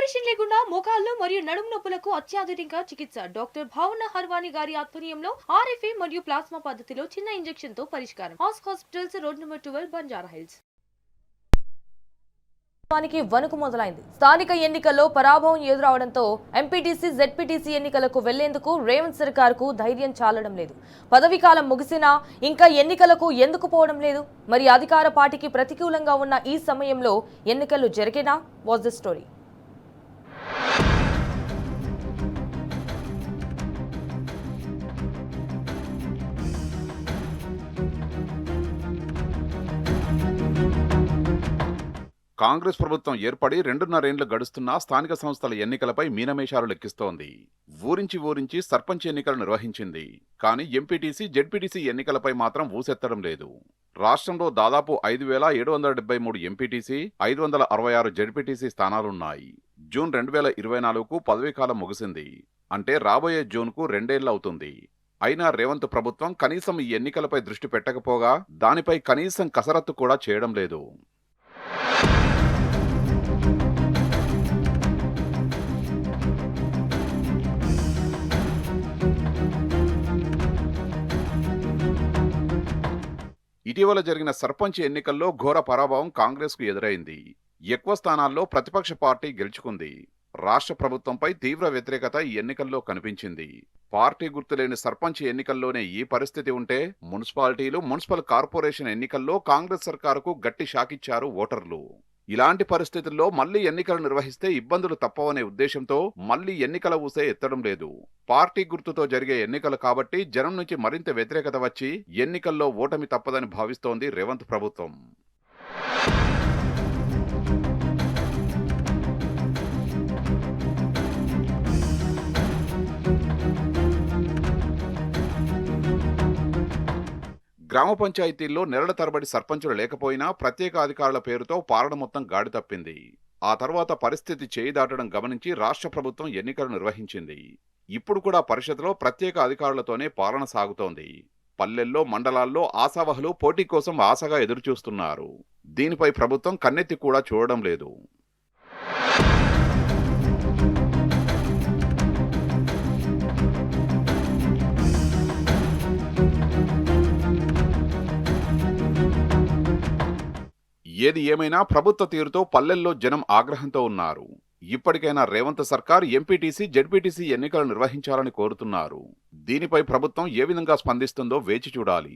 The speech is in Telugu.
ఆపరేషన్ లేకుండా మోకాళ్లు మరియు నడుము నొప్పులకు అత్యాధునిక చికిత్స డాక్టర్ భావన హర్వాని గారి ఆధ్వర్యంలో ఆర్ఎఫ్ఏ మరియు ప్లాస్మా పద్ధతిలో చిన్న ఇంజెక్షన్ తో పరిష్కారం. Hospitals road number 12 Banjara hills. వణుకు మొదలైంది. స్థానిక ఎన్నికల్లో పరాభవం ఎదురవడంతో ఎంపీటీసీ జెడ్పీటీసీ ఎన్నికలకు వెళ్లేందుకు రేవంత్ సర్కార్కు ధైర్యం చాలడం లేదు. పదవీకాలం ముగిసినా ఇంకా ఎన్నికలకు ఎందుకు పోవడం లేదు? మరి అధికార పార్టీకి ప్రతికూలంగా ఉన్న ఈ సమయంలో ఎన్నికలు జరిగినా? Was the story. కాంగ్రెస్ ప్రభుత్వం ఏర్పడి 2.5 ఏళ్లు గడుస్తున్నా స్థానిక సంస్థల ఎన్నికలపై మీనమేషాలు లెక్కిస్తోంది. ఊరించి సర్పంచ్ ఎన్నికలు నిర్వహించింది. కానీ ఎంపీటీసీ, జెడ్పీటీసీ ఎన్నికలపై మాత్రం ఊసెత్తడం లేదు. రాష్ట్రంలో దాదాపు 5,773 ఎంపీటీసీ, 566 జెడ్పీటీసీ స్థానాలున్నాయి. జూన్ 2024కు పదవీకాలం ముగిసింది. అంటే రాబోయే జూన్కు 2 ఏళ్లు అవుతుంది. అయినా రేవంత్ ప్రభుత్వం కనీసం ఈ ఎన్నికలపై దృష్టి పెట్టకపోగా దానిపై కనీసం కసరత్తు కూడా చేయడం లేదు. ఇటీవల జరిగిన సర్పంచ్ ఎన్నికల్లో ఘోర పరాభవం కాంగ్రెస్కు ఎదురైంది. ఎక్కువ స్థానాల్లో ప్రతిపక్ష పార్టీ గెలుచుకుంది. రాష్ట్ర ప్రభుత్వంపై తీవ్ర వ్యతిరేకత ఈ ఎన్నికల్లో కనిపించింది. పార్టీ గుర్తులేని సర్పంచ్ ఎన్నికల్లోనే ఈ పరిస్థితి ఉంటే మున్సిపాలిటీలు, మున్సిపల్ కార్పొరేషన్ ఎన్నికల్లో కాంగ్రెస్ సర్కారుకు గట్టి షాకిచ్చారు ఓటర్లు. ఇలాంటి పరిస్థితుల్లో మళ్లీ ఎన్నికలు నిర్వహిస్తే ఇబ్బందులు తప్పవనే ఉద్దేశంతో మళ్లీ ఎన్నికల ఊసే ఎత్తడం లేదు. పార్టీ గుర్తుతో జరిగే ఎన్నికలు కాబట్టి జనం నుంచి మరింత వ్యతిరేకత వచ్చి ఎన్నికల్లో ఓటమి తప్పదని భావిస్తోంది రేవంత్ ప్రభుత్వం. గ్రామ పంచాయతీల్లో నెలల తరబడి సర్పంచులు లేకపోయినా ప్రత్యేక అధికారుల పేరుతో పాలన మొత్తం గాడి తప్పింది. ఆ తర్వాత పరిస్థితి చేయి దాటడం గమనించి రాష్ట్ర ప్రభుత్వం ఎన్నికలు నిర్వహించింది. ఇప్పుడు కూడా పరిషత్లో ప్రత్యేక అధికారులతోనే పాలన సాగుతోంది. పల్లెల్లో, మండలాల్లో ఆశావహులు పోటీ కోసం ఆశగా ఎదురుచూస్తున్నారు. దీనిపై ప్రభుత్వం కన్నెత్తి కూడా చూడడం లేదు. ఏది ఏమైనా ప్రభుత్వ తీరుతో పల్లెల్లో జనం ఆగ్రహంతో ఉన్నారు. ఇప్పటికైనా రేవంత్ సర్కార్ ఎంపీటీసీ, జెడ్పీటీసీ ఎన్నికలు నిర్వహించాలని కోరుతున్నారు. దీనిపై ప్రభుత్వం ఏ విధంగా స్పందిస్తుందో వేచి చూడాలి.